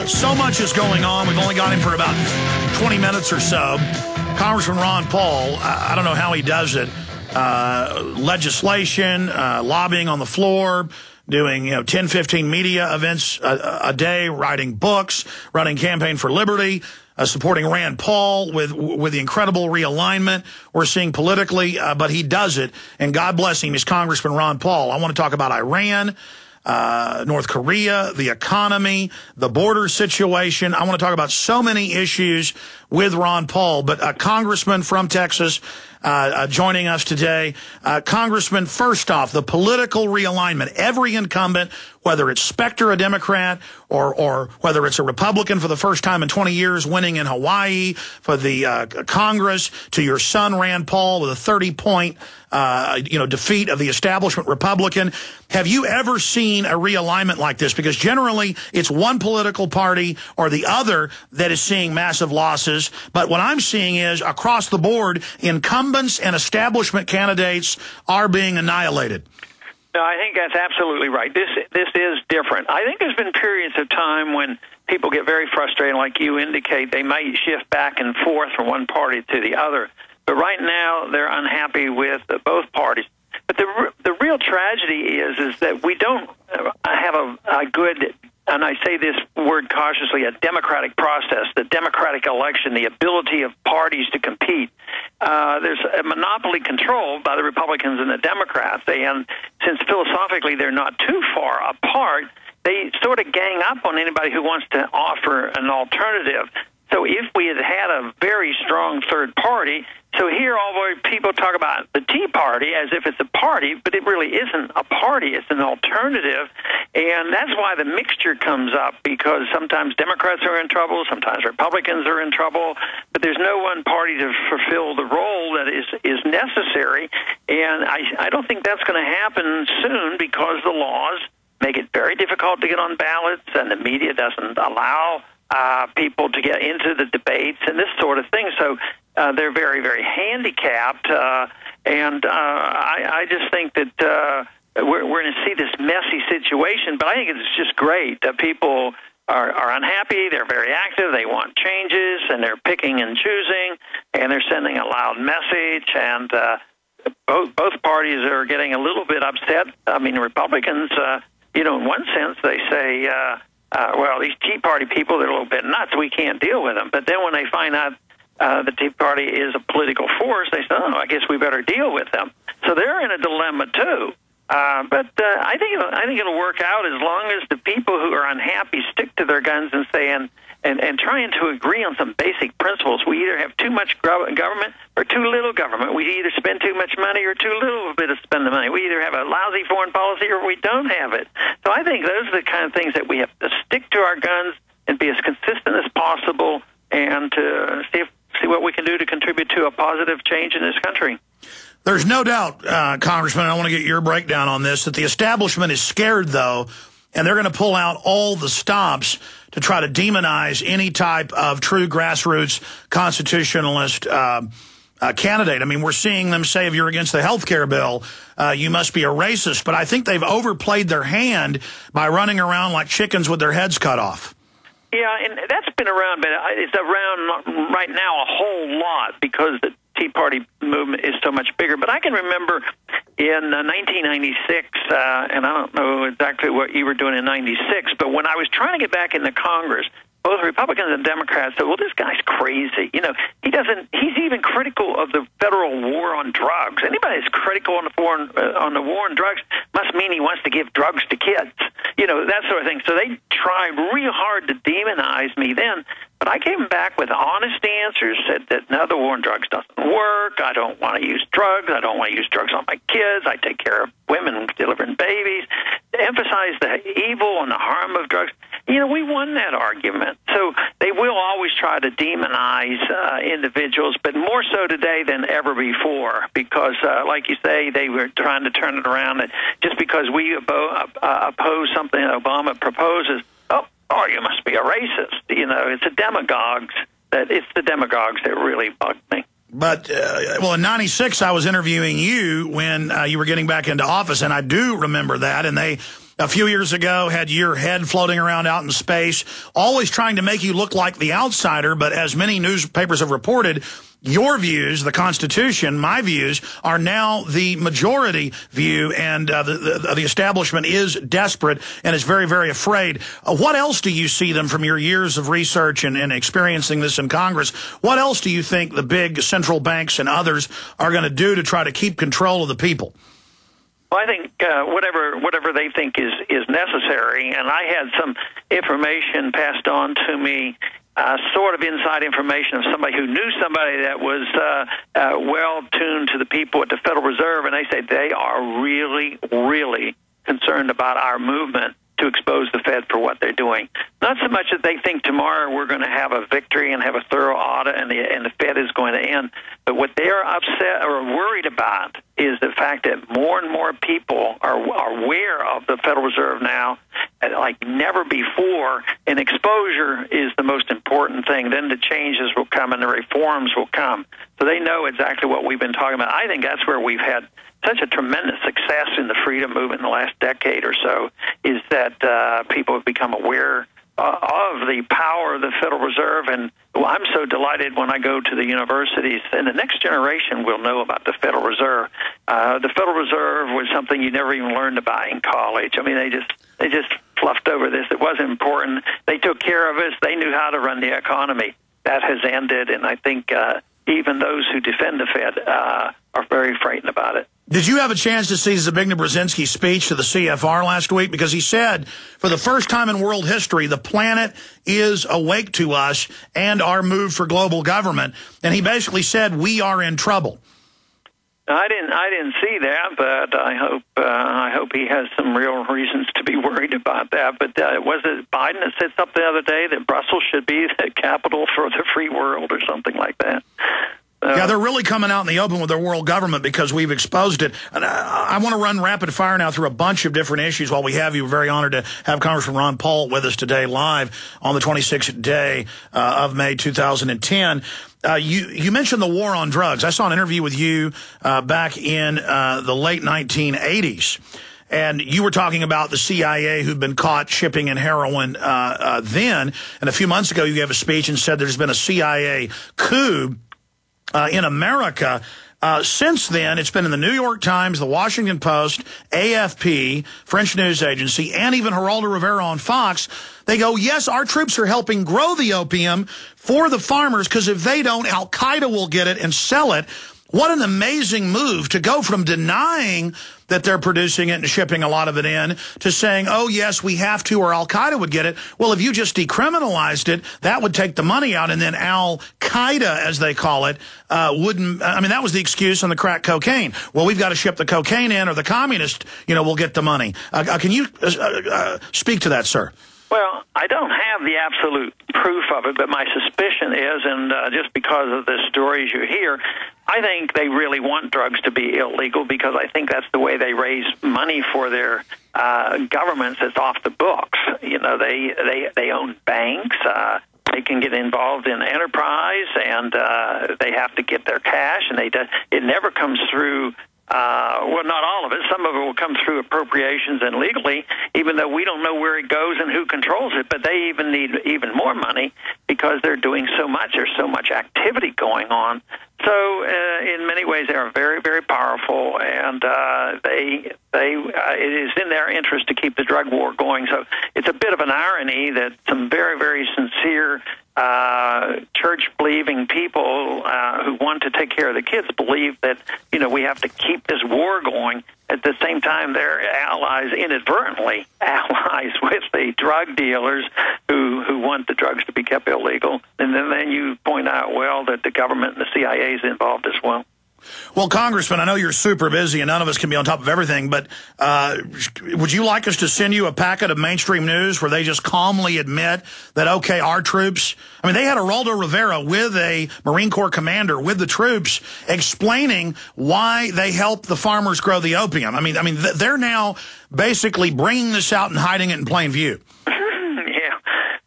Well, so much is going on. We've only got him for about 20 minutes or so. Congressman Ron Paul, I don't know how he does it. Legislation, lobbying on the floor, doing 10, 15 media events a day, writing books, running Campaign for Liberty, supporting Rand Paul with the incredible realignment we're seeing politically, but he does it, and God bless him. He's Congressman Ron Paul. I want to talk about Iran, North Korea, the economy, the border situation. I want to talk about so many issues with Ron Paul, but a congressman from Texas joining us today. Congressman, first off, the political realignment. Every incumbent, whether it's Specter, a Democrat, or whether it's a Republican for the first time in 20 years winning in Hawaii, for the Congress, to your son, Rand Paul, with a 30-point defeat of the establishment Republican. Have you ever seen a realignment like this? Because generally it's one political party or the other that is seeing massive losses. But what I'm seeing is across the board, incumbents and establishment candidates are being annihilated. No, I think that's absolutely right. This is different. I think there's been periods of time when people get very frustrated, like you indicate. They might shift back and forth from one party to the other. But right now, they're unhappy with both parties. But the real tragedy is that we don't have a good, and I say this word cautiously, a democratic process, the democratic election, the ability of parties to compete. There's a monopoly controlled by the Republicans and the Democrats. And since philosophically they're not too far apart, they sort of gang up on anybody who wants to offer an alternative. So if we had had a very strong third party, so here all the people talk about the Tea Party as if it's a party, but it really isn't a party. It's an alternative. And that's why the mixture comes up, because sometimes Democrats are in trouble, sometimes Republicans are in trouble, but there's no one party to fulfill the role that is necessary. And I don't think that's going to happen soon, because the laws make it very difficult to get on ballots, and the media doesn't allow people to get into the debates and this sort of thing. So they're very, very handicapped. And I just think that we're going to see this messy situation. But I think it's just great that people are unhappy. They're very active. They want changes, and they're picking and choosing, and they're sending a loud message. And both parties are getting a little bit upset. I mean, Republicans, in one sense, they say, well, these Tea Party people, they're a little bit nuts. We can't deal with them. But then when they find out the Tea Party is a political force, they say, oh, I guess we better deal with them. So they're in a dilemma, too. But I think it'll work out as long as the people who are unhappy stick to their guns and say, and trying to agree on some basic principles. We either have too much government or too little government. We either spend too much money or too little bit of spend the money. We either have a lousy foreign policy or we don't have it. So I think those are the kind of things that we have to stick to our guns and be as consistent as possible, and to see what we can do to contribute to a positive change in this country. There's no doubt, Congressman, I want to get your breakdown on this, that the establishment is scared, though, and they're going to pull out all the stops to try to demonize any type of true grassroots constitutionalist candidate. I mean, we're seeing them say, if you're against the health care bill, you must be a racist. But I think they've overplayed their hand by running around like chickens with their heads cut off. Yeah, and that's been around, but it's around right now a whole lot because the Tea Party movement is so much bigger. But I can remember in 1996, and I don't know exactly what you were doing in 96, but when I was trying to get back into Congress, both Republicans and Democrats said, well, this guy's crazy. He's even critical of the federal war on drugs. Anybody that's critical on the war on drugs must mean he wants to give drugs to kids, that sort of thing. So they tried real hard to demonize me then. But I came back with honest answers, said that, no, the war on drugs doesn't work. I don't want to use drugs. I don't want to use drugs on my kids. I take care of women delivering babies. To emphasize the evil and the harm of drugs. We won that argument. So they will always try to demonize individuals, but more so today than ever before, because, like you say, they were trying to turn it around. That just because we oppose something Obama proposes, oh, you must be a racist. It's the demagogues that really bug me. But, in 96, I was interviewing you when you were getting back into office, and I do remember that, and they a few years ago had your head floating around out in space, always trying to make you look like the outsider. But as many newspapers have reported, your views, the Constitution, my views, are now the majority view, and the establishment is desperate and is very, very afraid. What else do you see them from your years of research and experiencing this in Congress? What else do you think the big central banks and others are going to do to try to keep control of the people? Well, I think whatever they think is necessary, and I had some information passed on to me, sort of inside information of somebody who knew somebody that was well tuned to the people at the Federal Reserve, and they say they are really, really concerned about our movement to expose the Fed for what they're doing. Not so much that they think tomorrow we're going to have a victory and have a thorough audit and the Fed is going to end, but what they're upset or worried about is the fact that more and more people are aware of the Federal Reserve now like never before, and exposure is the most important thing. Then the changes will come and the reforms will come. So they know exactly what we've been talking about. I think that's where we've had such a tremendous success in the freedom movement in the last decade or so, is that people have become aware of the power of the Federal Reserve. And I'm so delighted when I go to the universities, and the next generation will know about the Federal Reserve. The Federal Reserve was something you never even learned about in college. I mean, they just fluffed over this. It wasn't important. They took care of us. They knew how to run the economy. That has ended, and I think even those who defend the Fed are very frightened about it. Did you have a chance to see Zbigniew Brzezinski's speech to the CFR last week? Because he said, for the first time in world history, the planet is awake to us and our move for global government. And he basically said, we are in trouble. I didn't see that, but I hope he has some real reasons to be worried about that. But was it Biden that said something the other day that Brussels should be the capital for the free world or something like that? Yeah, they're really coming out in the open with their world government because we've exposed it. And I want to run rapid fire now through a bunch of different issues while we have you. We're very honored to have Congressman Ron Paul with us today live on the 26th day of May 2010. You mentioned the war on drugs. I saw an interview with you back in the late 1980s. And you were talking about the CIA who'd been caught shipping in heroin then. And a few months ago, you gave a speech and said there's been a CIA coup in America. Since then, it's been in the New York Times, the Washington Post, AFP, French news agency, and even Geraldo Rivera on Fox. They go, yes, our troops are helping grow the opium for the farmers, because if they don't, Al-Qaeda will get it and sell it. What an amazing move to go from denying that they're producing it and shipping a lot of it in to saying, oh, yes, we have to, or Al-Qaeda would get it. Well, if you just decriminalized it, that would take the money out, and then Al-Qaeda, as they call it, wouldn't. I mean, that was the excuse on the crack cocaine. Well, we've got to ship the cocaine in, or the communist, will get the money. Can you speak to that, sir? Well, I don't have the absolute proof of it, but my suspicion is, and just because of the stories you hear, I think they really want drugs to be illegal, because I think that's the way they raise money for their governments that's off the books. They own banks. They can get involved in enterprise, and they have to get their cash, and it never comes through. Well, not all of it. Some of it will come through appropriations and legally, even though we don't know where it goes and who controls it. But they even need even more money because they're doing so much. There's so much activity going on. So in many ways, they are very, very powerful, and it is in their interest to keep the drug war going. So it's a bit of an irony that some very, very sincere church-believing people who want to take care of the kids believe that, we have to keep this war going. At the same time, they're inadvertently allies with the drug dealers who want the drugs to be kept illegal. And then you point out, well, that the government and the CIA is involved as well. Well, Congressman, I know you're super busy and none of us can be on top of everything, but would you like us to send you a packet of mainstream news where they just calmly admit that, okay, our troops, they had Geraldo Rivera with a Marine Corps commander with the troops explaining why they help the farmers grow the opium. They're now basically bringing this out and hiding it in plain view.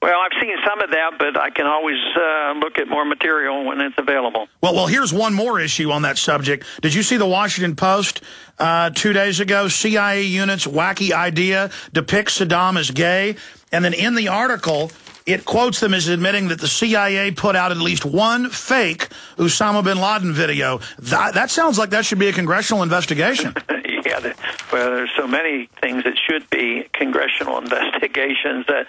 Well, I've seen some of that, but I can always look at more material when it's available. Well, here's one more issue on that subject. Did you see the Washington Post 2 days ago? CIA units, wacky idea, depicts Saddam as gay. And then in the article, it quotes them as admitting that the CIA put out at least one fake Osama bin Laden video. That sounds like that should be a congressional investigation. Yeah, well, there's so many things that should be congressional investigations that